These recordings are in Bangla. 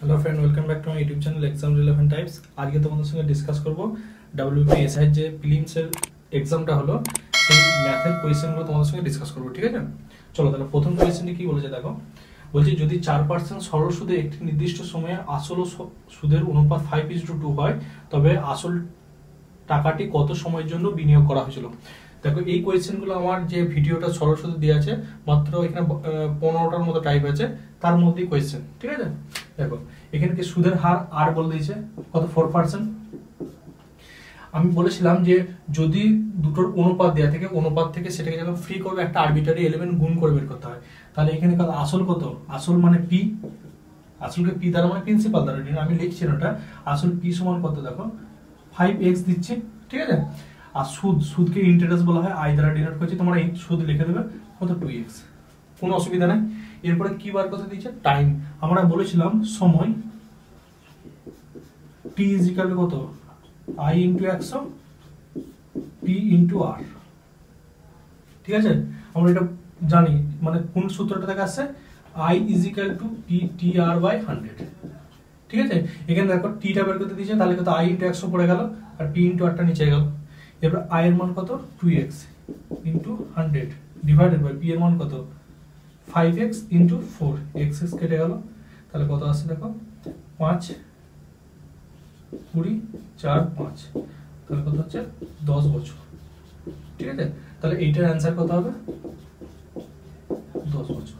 Hello friend, welcome back to my YouTube channel exam relevant types. আজকে তোমাদের সঙ্গে ডিসকাস করব WBSI যে প্রিলিমসের এক্সামটা হলো সেই ম্যাথের কোয়েশ্চেনগুলো তোমাদের সঙ্গে ডিসকাস করবো, ঠিক আছে? চলো তাহলে প্রথম কোয়েশ্চেনটি কি বলেছে দেখো। বলছি যদি 4% সরল সুদে একটি নির্দিষ্ট সময়ে আসল ও সুদের অনুপাত 5:2 হয়, তবে আসল টাকাটি কত সময়ের জন্য বিনিয়োগ করা হয়েছিল। দেখো এই কোয়েশ্চেনগুলো আমার যে ভিডিওটা সরল সুদে দেওয়া আছে, মাত্র এখানে 15টার মতো টাইপ আছে, তার মধ্যেই কোয়েশ্চেন, ঠিক আছে? দেখো এখানে কি সুদের হার আর বলে দিয়েছে কত, 4%। আমি বলেছিলাম যে যদি দুটোর অনুপাত দেওয়া থাকে, অনুপাত থেকে সেটাকে যখন ফ্রি করবে একটা আরবিটারি এলিমেন্ট গুণ করে বের করতে হয়। তাহলে এখানে কত আসল, কত আসল মানে পি, আসলকে পি দ্বারা মানে প্রিন্সিপাল দ্বারা আমি লিখছি না ওটা। আসল পি সমান কত দেখো 5x দিচ্ছি, ঠিক আছে? আর সুদকে ইন্টারেস্ট বলা হয়, আই দ্বারা ডিনোট করছি, তোমরা এই সুদ লিখে দেবে কত 2x, কোনো অসুবিধা নাই। এরপরে কি বার করতে দিচ্ছে টাইম। আমরা বলেছিলাম সময় t ইজ ইকুয়াল টু কত i into 100 p into r, ঠিক আছে? আমরা এটা জানি, মানে কোন সূত্রটা থেকে আসছে, i is equal to p tr by 100, ঠিক আছে? এখানে দেখো t টা বের করতে দিয়েছে, তাহলে কত i ইনটু 100 পড়ে গেল আর p ইনটু r টা নিচে গেল। এরপর i এর মান কত 2x into 100 divided by p এর মান কত 5x ইনটু 4, x কেটে গেল, তাহলে কত আসছে দেখো 5 20 4 5, তাহলে কত হচ্ছে 10 বছর, ঠিক আছে? তাহলে এইটার অ্যান্সার কত হবে 10 বছর।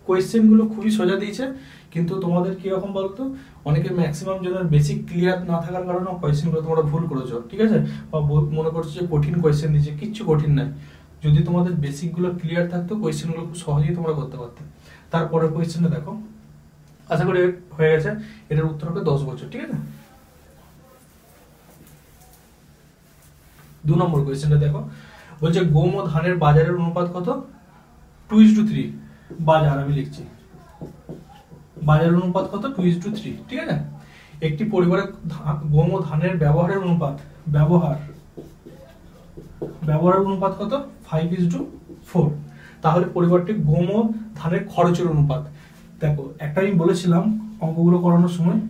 কোয়েশ্চেন গুলো খুবই সোজা দিয়েছে, কিন্তু তোমাদের কি রকম বলতো, অনেকে ম্যাক্সিমাম জনের বেসিক ক্লিয়ার না থাকার কারণে কোয়েশ্চেন গুলো তোমরা ভুল করেছো, ঠিক আছে? বা মনে করছো যে কঠিন কোয়েশ্চেন দিয়েছে, কিচ্ছু কঠিন নাই। যদি তোমাদের বেসিক গুলো ক্লিয়ার থাকতো কোয়েশ্চেন গুলো খুব সহজেই তোমরা করতে পারতে। তারপরের কোয়েশ্চেনটা দেখো, আশা করি হয়ে গেছে। এটার উত্তর হবে 10 বছর, ঠিক আছে? 2 নম্বর কোয়েশ্চেনটা দেখো, বলছে গম ও ধানের বাজারের অনুপাত কত 2:3। বাজার আমি লিখছি, বাজারের অনুপাত কত 2:3, ঠিক আছে? একটি পরিবারে গম ও ধানের ব্যবহারের অনুপাত, ব্যবহারের অনুপাত কত 5:4। তাহলে পরিবারটি গম ও ধানের খরচের অনুপাত। দেখো একটা আমি বলেছিলাম অঙ্কগুলো করানোর সময়,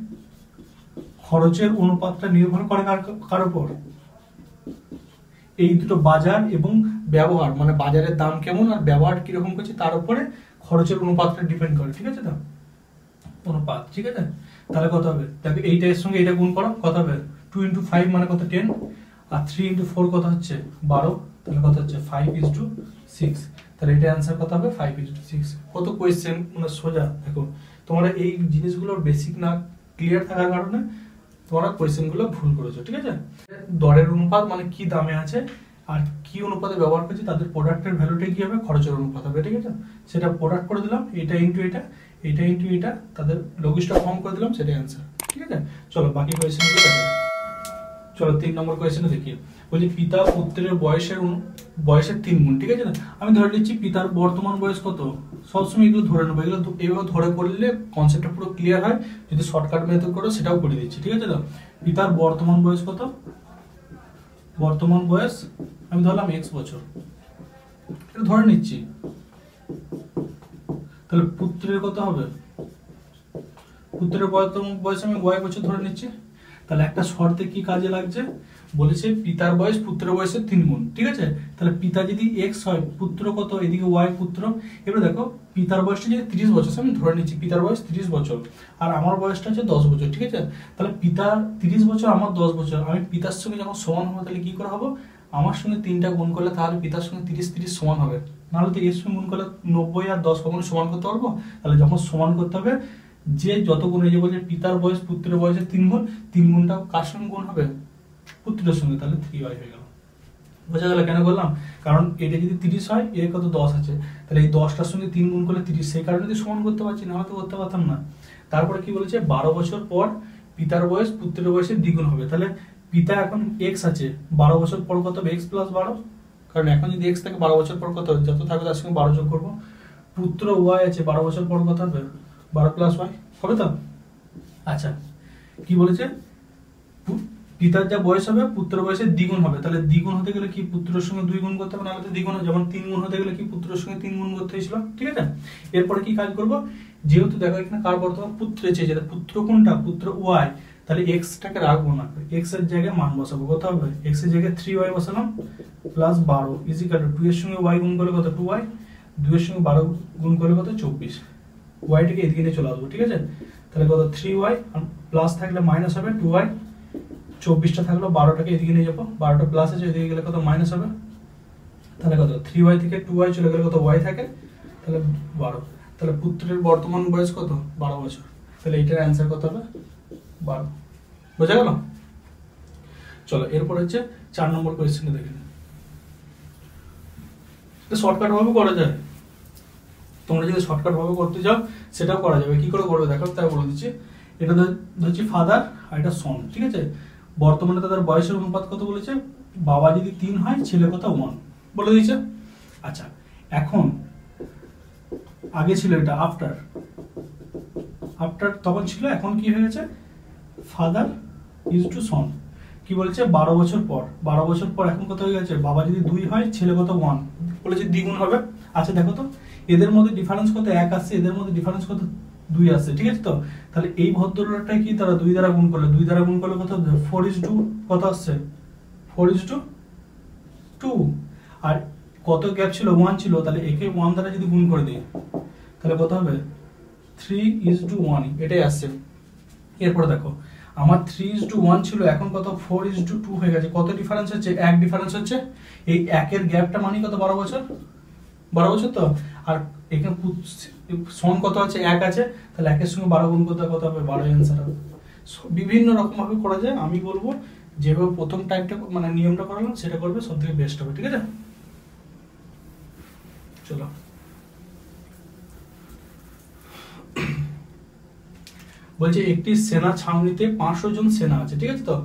খরচের অনুপাতটা নির্ভর করে কার উপর, এই দুটো বাজার এবং ব্যবহার, মানে বাজারের দাম কেমন আর ব্যবহার কিরকম করছে তার উপরে খরচের অনুপাতটা ডিপেন্ড করে, ঠিক আছে? তো অনুপাত, ঠিক আছে? তাহলে কত হবে দেখো, এইটা এর সঙ্গে এটা গুণ করো, কত হবে 2 ইনটু 5 মানে কত 10, আর 3 ইনটু 4 কত হচ্ছে 12, তাহলে কত হচ্ছে 5:6। তাহলে এটা অ্যান্সার কত হবে 5:6। কত কোয়েশ্চেন মানে সোজা। দেখো তোমরা এই জিনিসগুলোর বেসিক না ক্লিয়ার থাকার কারণে তোমরা কোয়েশ্চেনগুলো ভুল করেছো, ঠিক আছে? দরের অনুপাত মানে কি দামে আছে আর কি অনুপাতে ব্যবহার করছে, তাদের প্রোডাক্টের ভ্যালুটা কি হবে, খরচের অনুপাত হবে, ঠিক আছে? সেটা প্রোডাক্ট করে দিলাম, এটা ইনটু এটা, এটা ইনটু এটা, তাদের লঘিষ্ঠ ফর্ম করে দিলাম, সেটাই অ্যান্সার, ঠিক আছে? চলো বাকি কোয়েশ্চেনগুলো দেখো। চলো 3 নম্বর কোয়েশ্চেনে দেখি। বলছি পিতা পুত্রের বয়সের 3 গুণ, ঠিক আছে না? আমি ধরে নিচ্ছি পিতার বর্তমান বয়স কত, সবসময় এগুলো ধরে নেবো, এগুলো এইভাবে ধরে করলে কনসেপ্টটা পুরো ক্লিয়ার হয়। যদি শর্টকাট মেথড করো সেটাও করে দিচ্ছি, ঠিক আছে? তো পিতার বর্তমান বয়স কত, বর্তমান বয়স আমি ধরলাম x বছর, এটা ধরে নিচ্ছি। তাহলে পুত্রের কত হবে, পুত্রের বয়স আমি y বছর ধরে নিচ্ছি। তাহলে একটা শর্তে কি কাজে লাগছে, বলেছে পিতার বয়স পুত্রের বয়সের 3 গুণ, ঠিক আছে? তাহলে পিতা যদি x হয়, পুত্র কত, এদিকে y পুত্র। এবার দেখো পিতার বয়সটা যদি 30 বছর, আমি ধরে নিচ্ছি পিতার বয়স 30 বছর আর আমার বয়সটা হচ্ছে 10 বছর, ঠিক আছে? তাহলে পিতার 30 বছর আমার 10 বছর, আমি পিতার সঙ্গে যখন সমান হবো তাহলে কি করে হবো, আমার সঙ্গে 3টা গুণ করলে তাহলে পিতার সঙ্গে 30 সমান হবে, নাহলে তো এর সঙ্গে গুণ করলে 90 আর 10 কখনো সমান করতে পারবো? তাহলে যখন সমান করতে হবে, যে যত গুণ, এই যে বলছে পিতার বয়স পুত্রের বয়সের 3 গুণ, 3 গুণটা কার সঙ্গে গুণ হবে, পুত্রের সঙ্গে, তাহলে 3y হয়ে গেল। বোঝা গেল কেন বললাম? কারণ এটা যদি 30 হয়, এর কত 10 আছে, তাহলে এই 10টার সঙ্গে 3 গুণ করলে 30, সেই কারণে যদি সমান করতে পারছি, না হয়তো করতে পারতাম না। তারপরে কি বলেছে 12 বছর পর পিতার বয়স পুত্রের বয়সের দ্বিগুণ হবে। তাহলে পিতা এখন x আছে, 12 বছর পর কত হবে x + 12, কারণ এখন যদি x থাকে 12 বছর পর কত যত থাকবে তার সঙ্গে 12 যোগ করবো। পুত্র y আছে, 12 বছর পর কত হবে 12 + y হবে তো? আচ্ছা কি বলেছে, পিতার যা বয়স হবে পুত্রের বয়সের দ্বিগুণ হবে। তাহলে দ্বিগুণ হতে গেলে কি পুত্রের সঙ্গে 2 গুণ করতে হবে, নাহলে তো দ্বিগুণ, যেমন 3 গুণ হতে গেলে কি পুত্রের সঙ্গে 3 গুণ করতে হয়েছিল, ঠিক আছে? এরপরে কি কাজ করব, যেহেতু দেখো এখানে কার বর্তমান পুত্রে চেয়েছে, পুত্র কোনটা, পুত্র ওয়াই, তাহলে এক্সটাকে রাখবো না, এক্স এর জায়গায় মান বসাবো। কত হবে, এক্স এর জায়গায় 3y বসালাম প্লাস 12 ইজিক্যাল টু 2 এর সঙ্গে y গুণ করলে কত 2y, 2 এর সঙ্গে 12 গুণ করলে কত 24, y টাকে এদিকে নিয়ে চলে আসবো। ঠিক আছে, তাহলে কত 3y প্লাস থাকলে মাইনাস হবে 2y, 24টা থাকলো, 12টাকে এদিকে নিয়ে যাবো, 12টা প্লাস আছে এদিকে গেলে কত মাইনাস হবে, তাহলে কত 3y থেকে 2y চলে গেলে কত y থাকে, তাহলে 12। তাহলে পুত্রের বর্তমান বয়স কত 12 বছর, তাহলে এটার অ্যান্সার কত হবে 12। বোঝা গেল? চলো এরপর হচ্ছে 4 নম্বর কোয়েশ্চেনটা দেখে নিন। এটা শর্টকাট ভাবে করা যায়, তোমরা যদি শর্টকাট ভাবে করতে চাও সেটাও করা যাবে। কি করে করবে দেখো, তাই বলে দিচ্ছি। এটা ধরছি ফাদার আর এটা সন, ঠিক আছে। বর্তমানে তাদের বয়সের অনুপাত কত বলেছে, বাবা যদি 3 হয় ছেলে কত 1 বলে দিয়েছে। আচ্ছা এখন আগে ছিল এটা আফটার, তখন ছিল, এখন কি হয়ে গেছে ফাদার ইজ টু সন, কি বলছে 12 বছর পর, 12 বছর পর এখন কত হয়ে গেছে, বাবা যদি 2 হয় ছেলে কত 1 বলেছে, দ্বিগুণ হবে। আচ্ছা দেখো তো এদের মধ্যে ডিফারেন্স কত 1 আসছে, এদের মধ্যে ডিফারেন্স কত 2 আসছে, ঠিক আছে। তো তাহলে এই ভদ্রলোকটা কি তারা 2 দ্বারা গুণ করলে, 2 দ্বারা গুণ করলে কত 4:2 কত আসছে 4:2, আর কত গ্যাপ ছিল 1 ছিল, তাহলে একে 1 দ্বারা যদি গুণ করে দিই তাহলে কত হবে 3:1, এটাই আসছে। এরপরে দেখো আমার 3:1 ছিল, এখন কত 4:2 হয়ে গেছে, কত ডিফারেন্স হচ্ছে 1 ডিফারেন্স হচ্ছে, এই 1 এর গ্যাপটা মানে কত 12 বছর, 12 বছর তো। আর এখানে সন কত আছে 1 আছে, তাহলে 1 এর সঙ্গে 12 গুণ করতে কত হবে 12 অ্যান্সার হবে। বিভিন্ন রকম ভাবে করা যায়, আমি বলবো যেভাবে প্রথম টাইপটা মানে নিয়মটা করালাম সেটা করবে, সবথেকে বেস্ট হবে, ঠিক আছে। চলো বলছে একটি সেনা ছাউনিতে 500 জন সেনা আছে, ঠিক আছে। তো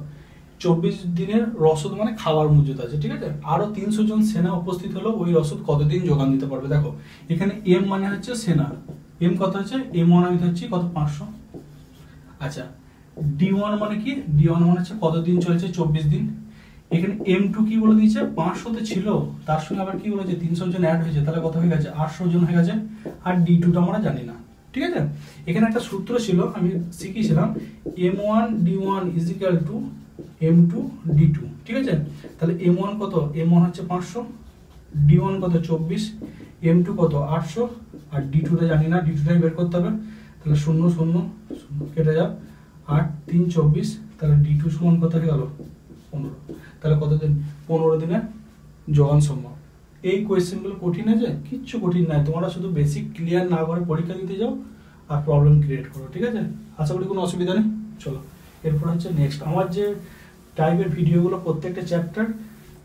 24 দিনের রসদ মানে খাবার মজুদ আছে, ঠিক আছে। আরো 300 জন সেনা উপস্থিত হলো, ওই রসদ কতদিন যোগান দিতে পারবে। দেখো এখানে এম মানে হচ্ছে সেনা, এম কত হচ্ছে M1 আমি ধরছি কত 500। আচ্ছা D1 মানে কি, D1 মানে হচ্ছে কতদিন চলছে 24 দিন। এখানে M2 কি বলে দিয়েছে 500 তে ছিল, তার সঙ্গে আবার কি বলেছে 300 জন অ্যাড হয়েছে, তাহলে কত হয়ে গেছে 800 জন হয়ে গেছে। আর D2 টা আমরা জানি না, ঠিক আছে। এখানে একটা সূত্র ছিল আমি শিখিয়েছিলাম, M1 D1 is equal two M2 D2, ঠিক আছে। তাহলে M1 কত, M1 হচ্ছে 500, D1 কত 24, M2 কত 800, আর D2 টা জানি না, D2 টাই বের করতে হবে। তাহলে 0 0 0 কেটে যাও, 8 3 24, তাহলে D2 সমান কত হয়ে গেল 15। তাহলে কতদিন 15 দিনে যোগান সম্ভব। এই কোয়েশ্চেনগুলো কঠিন আছে, কিচ্ছু কঠিন নাই, তোমরা শুধু বেসিক ক্লিয়ার না করে পরীক্ষা দিতে যাও আর প্রবলেম ক্রিয়েট করো, ঠিক আছে। আশা করি কোনো অসুবিধা নেই। চলো এরপর হচ্ছে নেক্সট, আমার যে টাইপের ভিডিওগুলো প্রত্যেকটা চ্যাপ্টার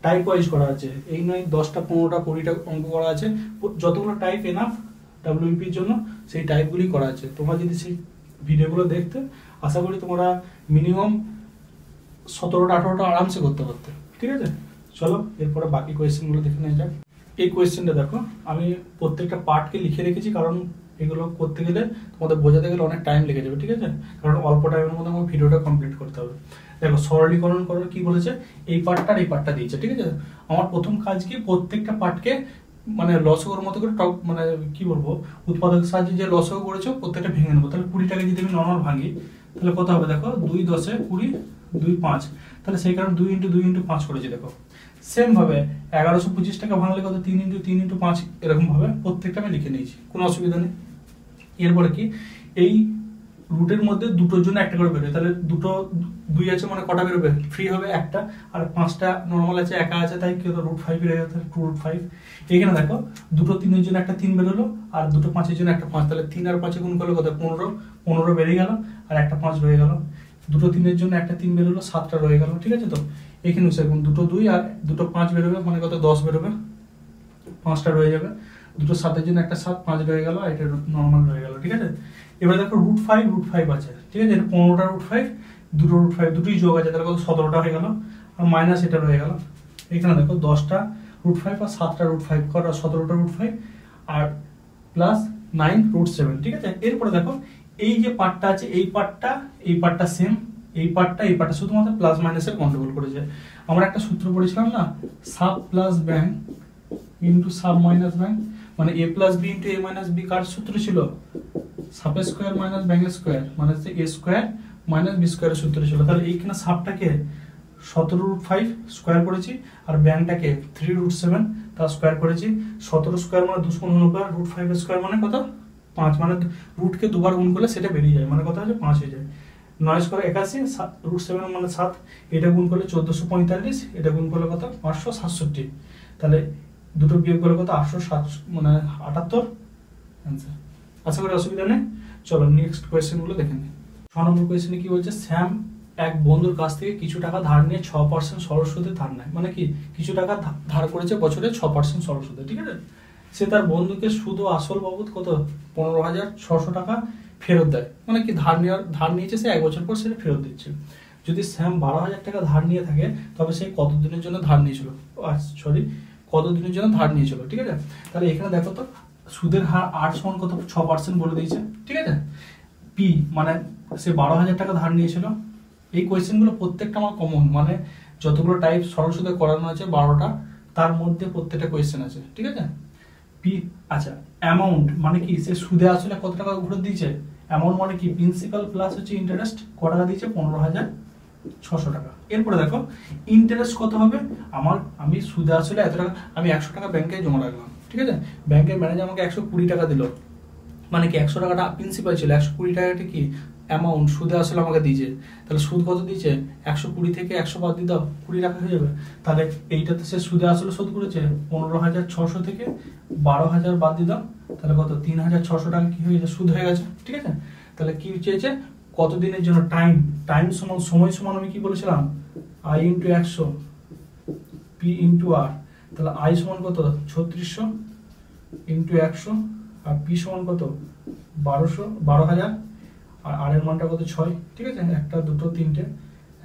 টাইপ ওয়াইজ করা আছে, এই নয় 10টা 15টা 20টা অঙ্ক করা আছে, যতগুলো টাইপ এনাফ ডাব্লিউপির জন্য সেই টাইপগুলি করা আছে। তোমরা যদি সেই ভিডিওগুলো দেখতে, আশা করি তোমরা মিনিমাম 17টা 18টা আরামসে করতে পারতে, ঠিক আছে। চলো এরপরে বাকি কোয়েশ্চেনগুলো দেখে নেওয়া যাক। এই কোয়েশ্চেনটা দেখো, আমি প্রত্যেকটা পার্টকে লিখে রেখেছি, কারণ এগুলো করতে গেলে তোমাদের বোঝাতে গেলে অনেক টাইম লেগে যাবে, ঠিক আছে। কারণ অল্প টাইমের মধ্যে আমার ভিডিওটা কমপ্লিট করতে হবে। দেখো সরলীকরণ করো, কি বলেছে এই পার্টটা আর এই পার্টটা দিয়েছে, ঠিক আছে। আমার প্রথম কাজ কি, প্রত্যেকটা পার্টকে মানে লসগোর মতো করে টপ মানে কি বলবো উৎপাদকের সাহায্যে যে লসগো করেছো প্রত্যেকটা ভেঙে নেবো। তাহলে 20টাকে যদি আমি নর্মাল ভাঙি তাহলে কত হবে দেখো, 2 10 20 2 5, তাহলে সেই কারণে 2 × 2 × 5 করেছি। দেখো সেম ভাবে 1125 টাকা ভাঙলে কত 3 × 3 × 5, এরকম ভাবে প্রত্যেকটা আমি লিখে নিয়েছি, কোনো অসুবিধা নেই। এরপরে কি, এই রুটের মধ্যে দুটোর জন্য একটা করে বেরোবে, তাহলে দুটো 2 আছে মানে কটা বেরোবে, ফ্রি হবে একটা, আর 5টা নর্মাল আছে একা আছে, তাই কি হলো √5 বেরিয়ে গেছে, 2√5। এখানে দেখো দুটো 3-এর জন্য একটা 3 বেরোলো, আর দুটো 5-এর জন্য একটা 5, তাহলে 3 আর 5 গুণ করলে কত 15 বেরিয়ে গেল, আর একটা 5 রয়ে গেল। দুটো 3-এর জন্য একটা 3 বেরোলো, 7টা রয়ে গেল, ঠিক আছে। তো এখানে সেরকম দুটো 2 আর দুটো 5 বেরোবে, মানে কত 10 বেরোবে, 5টা রয়ে যাবে। দুটো 7-এর জন্য একটা 7, 5 রয়ে গেল, আর এটা নর্মাল রয়ে গেল, ঠিক আছে। এবার দেখো √5 আছে, ঠিক আছে। 15টা √5, দুটো √5 দুটোই যোগ আছে, তাহলে কত 17টা হয়ে গেল, আর মাইনাস এটা রয়ে গেল। এখানে দেখো 10টা √5 আর 7টা √5 করা 17টা √5 আর প্লাস 9 √7, ঠিক আছে। এরপরে দেখো এই যে পার্টটা আছে, এই পার্টটা সেম, এই পার্টটা শুধুমাত্র প্লাস মাইনাসের গন্ডগোল করে যায়। আমরা একটা সূত্র পড়েছিলাম না, sub plus bank into sub minus bank, মানে a + b * a - b কার সূত্র ছিল, সাপের স্কোয়ার মাইনাস ব্যাঙের স্কোয়ার মানে এ স্কোয়ার মাইনাস বি স্কোয়ারের সূত্রে ছিল। তাহলে এইখানে সাপটাকে 17√5 স্কোয়ার করেছি আর ব্যাংটাকে 3√7 তার স্কোয়ার করেছি। 17 স্কোয়ার মানে 290, √5 স্কোয়ার মানে কত 5, মানে রুটকে দুবার গুণ করলে সেটা বেরিয়ে যায়, মানে কত হচ্ছে 5 হয়ে যায়। 9 স্কোয়ার 81, √7 মানে 7, এটা গুণ করলে 1445, এটা গুণ করলে কত 567। তাহলে দুটো বিয়োগ করলে কত 807 মানে 78 অ্যান্সার। আশা করি অসুবিধা নেই। চলো নেক্সট কোয়েশ্চেন গুলো দেখে নিই। 6 নম্বর কোয়েশ্চেনে কি বলছে, শ্যাম এক বন্ধুর কাছ থেকে কিছু টাকা ধার নিয়ে 6% সরল সুদে ধার নেয়, মানে কি কিছু টাকা ধার করেছে বছরে 6% সরল সুদে, ঠিক আছে। সে তার বন্ধুকে সুদ ও আসল বাবদ কত 15,600 টাকা ফেরত দেয়, মানে কি ধার নিয়েছে সে 1 বছর পর সেটা ফেরত দিচ্ছে। যদি শ্যাম 12,000 টাকা ধার নিয়ে থাকে তবে সে কতদিনের জন্য ধার নিয়েছিল, কতদিনের জন্য ধার নিয়েছিল, ঠিক আছে। তাহলে এখানে দেখো তো সুদের হার 8 সমান কত 6% বলে দিয়েছে, ঠিক আছে। পি মানে সে 12,000 টাকা ধার নিয়েছিল। এই কোয়েশ্চেনগুলো প্রত্যেকটা আমার কমন, মানে যতগুলো টাইপ সরল সুদে করানো আছে 12টা, তার মধ্যে প্রত্যেকটা কোয়েশ্চেন আছে, ঠিক আছে। পি আচ্ছা, অ্যামাউন্ট মানে কি সে সুদে আসলে কত টাকা ঘুরে দিয়েছে, অ্যামাউন্ট মানে কি প্রিন্সিপাল প্লাস হচ্ছে ইন্টারেস্ট, কত টাকা দিয়েছে 15,600 টাকা। এরপরে দেখো ইন্টারেস্ট কত হবে, আমি সুদে আসলে এত টাকা, আমি 100 টাকা ব্যাংকে জমা রাখলাম, ঠিক আছে। ব্যাংকের ম্যানেজার আমাকে 120 টাকা দিল, মানে কি 100 টাকাটা প্রিন্সিপাল ছিল, 120 টাকাটা কি অ্যামাউন্ট সুদে আসলে আমাকে দিয়েছে। তাহলে সুদ কত দিয়েছে 120 থেকে 100 বাদ দিয়ে দাও 20 টাকা হয়ে যাবে। তাহলে এইটাতে সে সুদে আসলে শোধ করেছে 15,600 থেকে 12,000 বাদ দিয়ে দাও, তাহলে কত 3,600 টাকা কি হয়ে গেছে সুদ হয়ে গেছে, ঠিক আছে। তাহলে কি চেয়েছে কতদিনের জন্য, টাইম সমান সময় সমান আমি কি বলেছিলাম I × 100 P × R। তাহলে I সমান কত 3600 × 100 আর P সমান কত 12,000 আর R এর মানটা কত 6, ঠিক আছে। 1 2 3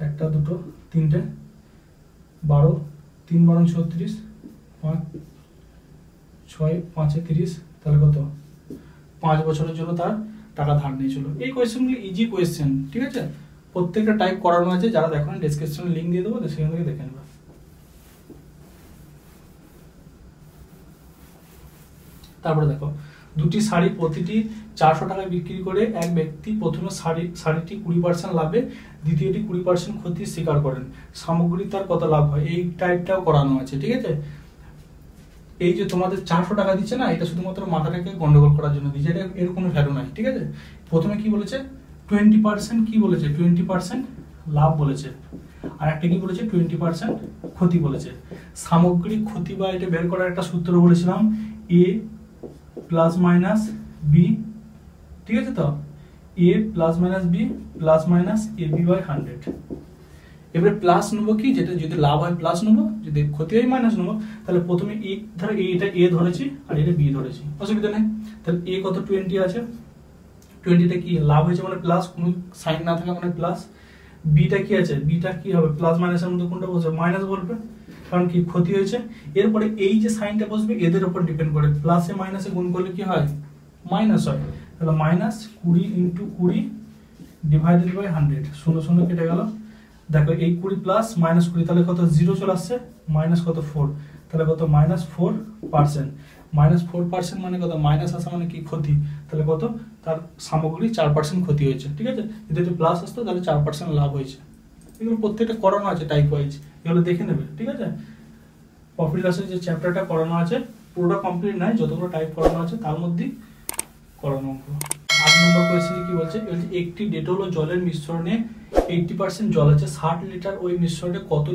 1 2 3 12 3 12 36 5 6 5 30, তাহলে কত 5 বছরের জন্য তার টাকা ধার নিয়েছিল। এই কোয়েশ্চেনগুলো ইজি কোয়েশ্চেন, ঠিক আছে। প্রত্যেকটা টাইপ করানো আছে, যারা দেখো না ডেসক্রিপশনে লিংক দিয়ে দেবো, সেখান থেকে দেখে নেবে। তারপরে দেখো দুটি শাড়ি প্রতিটি 400 টাকায় বিক্রি করে এক ব্যক্তি প্রথমে শাড়িটি 20% লাভে, দ্বিতীয়টি 20% ক্ষতি স্বীকার করেন, সামগ্রী তার কত লাভ হয়, এই টাইপটাও করানো আছে, ঠিক আছে। এই যে তোমাদের 400 টাকা দিচ্ছে না, এটা শুধুমাত্র মাথাটাকে গন্ডগোল করার জন্য দিচ্ছে, এটা এর কোনো ভ্যালু নাই, ঠিক আছে। প্রথমে কি বলেছে 20% কি বলেছে 20% লাভ বলেছে, আর একটা কি বলেছে 20% ক্ষতি বলেছে। সামগ্রিক ক্ষতি বা এটা বের করার একটা সূত্র বলেছিলাম A প্লাস মাইনাস বি, ঠিক আছে। তো A plus minus B plus minus AB by 100। এবারে প্লাস নেবো কি, যেটা যদি লাভ হয় প্লাস নেবো, যদি ক্ষতি হয় মাইনাস নেবো। তাহলে প্রথমে ধরো এটা A ধরেছি আর এটা B ধরেছি, অসুবিধা নেই। তাহলে A কত 20 আছে, 20টা কি লাভ হয়েছে মানে প্লাস, কোনো সাইন না থাকা মানে প্লাস। বিটা কি আছে, বিটা কি হবে প্লাস মাইনাসের মধ্যে কোনটা বসবে মাইনাস বলবে, কারণ কি ক্ষতি হয়েছে। এরপরে এই যে সাইনটা বসবে এদের উপর ডিপেন্ড করে, প্লাসে মাইনাসে গুণ করলে কি হয় মাইনাস হয়। তাহলে মাইনাস 20 × 20 ডিভাইডেড বাই 100, 0 0 কেটে গেল। দেখো এই 20 প্লাস মাইনাস 20, তাহলে কত 0 চলে আসছে, মাইনাস কত 4, তাহলে কত -4%। -4% মানে কত, মাইনাস আসা মানে কি ক্ষতি, তাহলে কত তার সামগ্রিক 4% ক্ষতি হয়েছে, ঠিক আছে। যদি প্লাস আসতো তাহলে 4% লাভ হয়েছে। এগুলো প্রত্যেকটা করানো আছে টাইপ ওয়াইজ, এগুলো দেখে নেবে, ঠিক আছে। প্রফিট লসের যে চ্যাপ্টারটা করানো আছে পুরোটা কমপ্লিট নাই, যতগুলো টাইপ করানো আছে তার মধ্যেই করানো অঙ্ক। 8 নম্বর কোয়েশ্চেনে কি বলছে, একটি ডেটল ও জলের মিশ্রণে 80% জল আছে, 60 লিটার ওই মিশ্রণে কত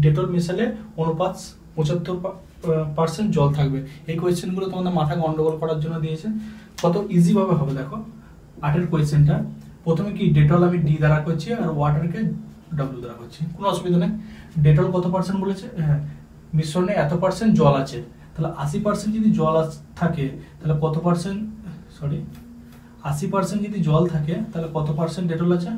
ডেটল মেশালে অনুপাত 75% জল থাকবে। এই কোয়েশ্চেনগুলো তোমাদের মাথা গন্ডগোল করার জন্য দিয়েছে, কত ইজি ভাবে হবে দেখো। 8 কোয়েশ্চেনটা প্রথমে কি ডেটল আমি ডি দ্বারা করছি আর ওয়াটারকে ডব্লিউ দ্বারা করছি, কোনো অসুবিধা নেই। ডেটল কত পার্সেন্ট বলেছে, হ্যাঁ মিশ্রণে এত পার্সেন্ট জল আছে, তাহলে 80% যদি জল থাকে তাহলে কত পার্সেন্ট, 80% যদি জল থাকে তাহলে কত পার্সেন্ট ডেটল আছে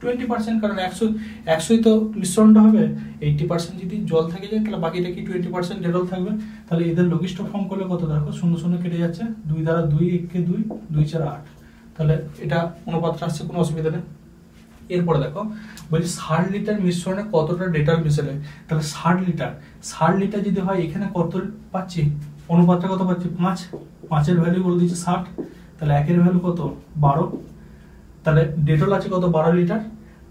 20%, কারণ 100 তো মিশ্রণটা হবে। 80% যদি জল থাকে যায় তাহলে বাকিটা কি 20% ডেটল থাকবে। তাহলে এদের লঘিষ্ঠ ফর্ম করলে কত দেখো 0 0 কেটে যাচ্ছে, 2 দ্বারা 2 1 কে 2 2 4 8, তাহলে এটা অনুপাতটা আসছে, কোনো অসুবিধা নেই। এরপরে দেখো বলছি 60 লিটার মিশ্রণে কতটা ডেটল মেশালে, তাহলে 60 লিটার যদি হয় এখানে কত পাচ্ছি, অনুপাতটা কত পাচ্ছি 5, 5 এর ভ্যালু বলে দিচ্ছে 60, তাহলে 1 এর ভ্যালু কত 12, তাহলে ডেটল আছে কত 12 লিটার,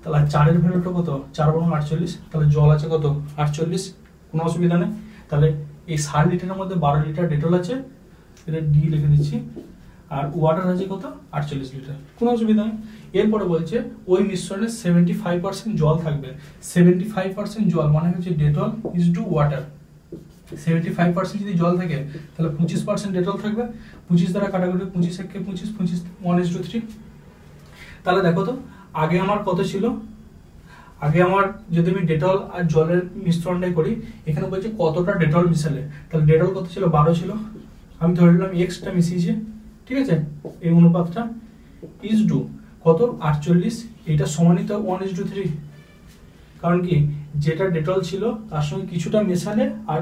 তাহলে 4 এর ভ্যালুটা কত 4 × 48, তাহলে জল আছে কত 48, কোনো অসুবিধা নেই। তাহলে এই 60 লিটারের মধ্যে 12 লিটার ডেটল আছে, এটা ডি লিখে দিচ্ছি, আর ওয়াটার আছে কত 48 লিটার, কোনো অসুবিধা নেই। এরপরে বলছে ওই মিশ্রণে 75% জল থাকবে। 75% জল মানে হচ্ছে ডেটল ইজ টু ওয়াটার। 75% যদি জল থাকে তাহলে 25% ডেটল থাকবে, 25 দ্বারা কাটাকুটি 25 একে 25, 25 1:3। তাহলে দেখো তো আগে আমার কত ছিল, আগে আমার যদি আমি ডেটল আর জলের মিশ্রণটাই করি, এখানে বলছে কতটা ডেটল মিশালে, তাহলে ডেটল কত ছিল 12 ছিল, আমি ধরে নিলাম এক্সটা মিশিয়েছি, ঠিক আছে, এই অনুপাতটা ইজ টু কত 48, এটা সমানিত 1:3, কারণ কি যেটা ডেটল ছিল তার সঙ্গে কিছুটা মেশালে আর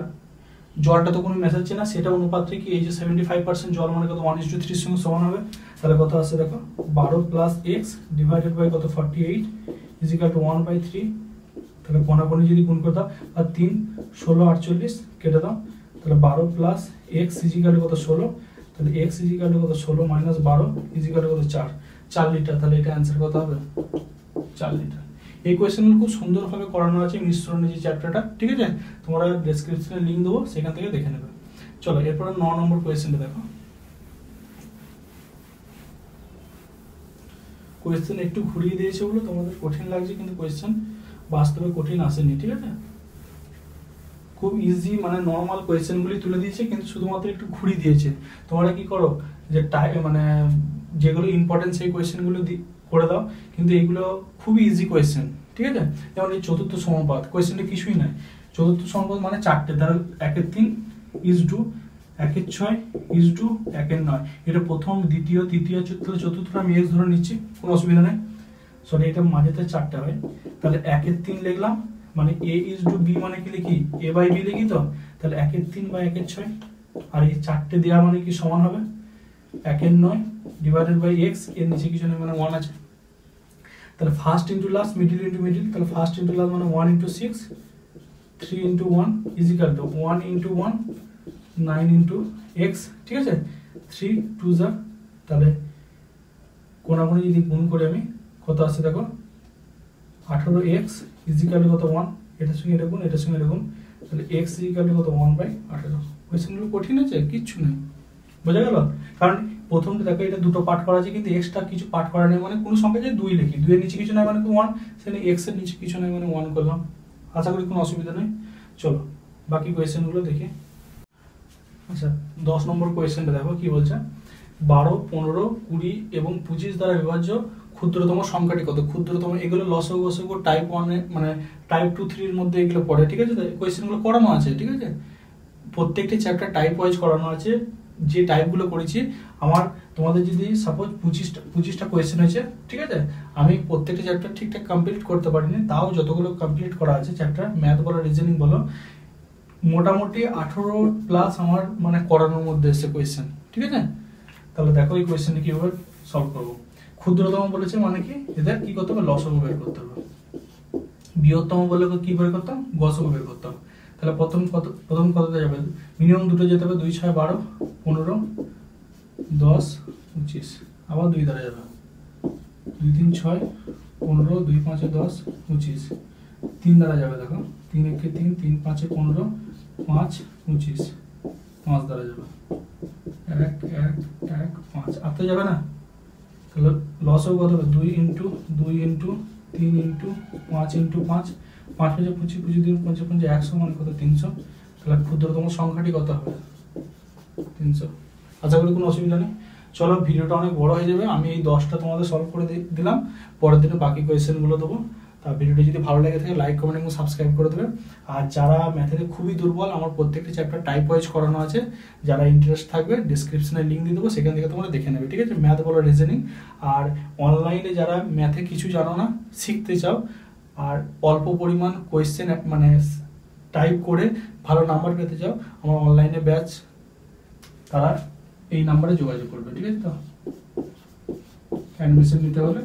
জলটা তো কোনো মেশাচ্ছে না, সেটা অনুপাতটা কি এই যে 75% জল মানে কত 1:3 এর সঙ্গে সমান হবে। তাহলে কত আসছে দেখো 12 + x ডিভাইডেড বাই কত 48 = 1/3, তাহলে কোনাকুনি যদি গুণ করে দাও আর 3 16 48 কেটে দাও, তাহলে 12 + x = কত 16, তাহলে x = কত 16 - 12 = কত 4 লিটার, তাহলে এটা অ্যানসার কত হবে 4 লিটার। এই কোয়েশ্চেনগুলো খুব সুন্দরভাবে করানো আছে মিশ্রণের যে চ্যাপ্টারটা, ঠিক আছে, তোমরা ডেসক্রিপশনে লিংক দেবো, সেখান থেকে দেখে নেবে। চলো এরপরে 9 নম্বর কোয়েশ্চেনটা দেখো। কোয়েশ্চেন একটু ঘুরিয়ে দিয়েছে বলে তোমাদের কঠিন লাগছে, কিন্তু কোয়েশ্চেন বাস্তবে কঠিন আসেনি, ঠিক আছে, খুব ইজি মানে নর্মাল কোয়েশ্চেনগুলি তুলে দিয়েছে, কিন্তু শুধুমাত্র একটু ঘুরিয়ে দিয়েছে। তোমরা কি করো যে মানে যেগুলো ইম্পর্টেন্ট সেই কোয়েশ্চেনগুলো করে দাও, কিন্তু এইগুলো খুবই ইজি কোয়েশ্চেন, ঠিক আছে। যেমন এই চতুর্থ সমপাত কোয়েশ্চেনটা কিছুই নাই, চতুর্থ সমপাত মানে 4টে, তাহলে 1 এর 3 = 2, 1 এর 6 = 2, 1 এর 9, এটা প্রথম দ্বিতীয় তৃতীয় চতুর্থটা আমি x ধরে নিচ্ছি, কোনো অসুবিধা নেই। সরি এটা মাঝেতে 4টে হয়, তাহলে 1 এর 3 লিখলাম, মানে a = b মানে কি লিখি a/b লিখি, তো তাহলে 1 এর 3 বা 1 এর 6, আর এই 4টে দেওয়া মানে কি সমান হবে 1 এর 9 ডিভাইডেড বাই x, এর নিচে কিছু নেই মানে 1 আছে, তাহলে first into last middle into middle, তাহলে ফার্স্ট ইনটু লাস্ট মানে 1 × 6 3 × 1 = 1 × 1 9 × x, ঠিক আছে, 3 2 যা, তাহলে কোনাকুনি যদি গুণ করে আমি কত আসছে দেখো 18x = কত 1, এটার সঙ্গে এটা গুণ এটার সঙ্গে এটা গুণ, তাহলে x = কত 1/18। কোয়েশ্চেনগুলো কঠিন আছে কিচ্ছু নেই, বোঝা গেল। কারণ প্রথমটা দেখো এটা দুটো পার্ট করা আছে, কিন্তু এক্সট্রা কিছু পার্ট করা নেই, মানে কোনো সংখ্যা যদি 2 লিখি 2 এর নিচে কিছু নাই মানে 1, সেখানে x এর নিচে কিছু নাই মানে 1 করলাম, আশা করি কোনো অসুবিধা নেই। চলো বাকি কোয়েশ্চেনগুলো দেখি। আচ্ছা 10 নম্বর কোয়েশ্চেনটা দেখো কি বলছে, 12 15 20 এবং 25 দ্বারা বিভাজ্য ক্ষুদ্রতম সংখ্যাটি কত। ক্ষুদ্রতম এগুলো লসগু গসগু টাইপ 1 মানে টাইপ 2 3 এর মধ্যে এগুলো পড়ে, ঠিক আছে, কোয়েশ্চেনগুলো করানো আছে, ঠিক আছে, প্রত্যেকটি চ্যাপ্টার টাইপ ওয়াইজ করানো আছে। যে টাইপগুলো করেছি আমার, তোমাদের যদি সাপোজ 25টা কোয়েশ্চেন হয়েছে, ঠিক আছে, আমি প্রত্যেকটা চ্যাপ্টার ঠিকঠাক কমপ্লিট করতে পারিনি, তাও যতগুলো কমপ্লিট করা আছে চ্যাপ্টার, ম্যাথ বলো রিজনিং বলো, মোটামুটি 18+ আমার মানে করানোর মধ্যে এসে কোয়েশ্চেন, ঠিক আছে। তাহলে দেখো এই কোয়েশ্চেনটা কিভাবে সলভ করবো। ক্ষুদ্রতম বলেছে মানে কি এদের কি করতে হবে লসগু বের করতে হবে, বৃহত্তম বলে কি বের করতাম গসগু বের করতাম। তাহলে প্রথম কততে যাবে, মিনিমাম দুটো যেতে হবে, 2 6 12 15 10 25, আবার 2 দ্বারা যাবে, 2 3 6 15 2 5 10 25, 3 দ্বারা যাবে, দেখো 3 1 3 3 5 15 5 25, 5 দ্বারা যাবে 1 1 1 5, আটতে যাবে না, তাহলে লসও কত হবে 2 × 2 × 3 × 5 × 5 5 5 25 25 5 5 100 মানে কত 300, তাহলে ক্ষুদ্রতম সংখ্যাটি কত হবে 300। আশা করি কোনো অসুবিধা নেই। চলো ভিডিওটা অনেক বড় হয়ে যাবে, আমি এই 10টা তোমাদের সলভ করে দিলাম, পরের দিনে বাকি কোয়েশ্চেনগুলো দেবো। তা ভিডিওটি যদি ভালো লেগে থাকে লাইক কমেন্ট এবং সাবস্ক্রাইব করে দেবে। আর যারা ম্যাথেতে খুবই দুর্বল, আমার প্রত্যেকটি চ্যাপ্টার টাইপ ওয়াইজ করানো আছে, যারা ইন্টারেস্ট থাকবে ডিসক্রিপশনে লিঙ্ক দিয়ে দেবো, সেখান থেকে তোমরা দেখে নেবে, ঠিক আছে, ম্যাথ বলো রিজনিং। আর অনলাইনে যারা ম্যাথে কিছু জানো না শিখতে চাও আর অল্প পরিমাণ কোয়েশ্চেন মানে টাইপ করে ভালো নাম্বার পেতে চাও, আমার অনলাইনে ব্যাচ, তারা এই নাম্বারে যোগাযোগ করবে, ঠিক আছে। তো অ্যাডমিশন নিতে হলে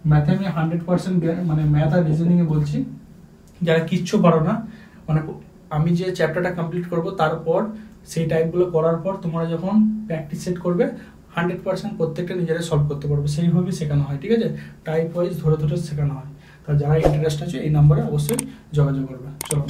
ম্যাথে আমি 100% মানে ম্যাথ আর রিজনিংয়ে বলছি, যারা কিচ্ছু পারো না, মানে আমি যে চ্যাপ্টারটা কমপ্লিট করব তারপর সেই টাইপগুলো করার পর তোমরা যখন প্র্যাকটিস সেট করবে 100% প্রত্যেকটা নিজেরাই সলভ করতে পারবে, সেইভাবেই শেখানো হয়, ঠিক আছে? টাইপ ওয়াইজ ধরে ধরে শেখানো হয়। তা যারা ইন্টারেস্ট আছে এই নাম্বারে অবশ্যই যোগাযোগ করবে। চলো।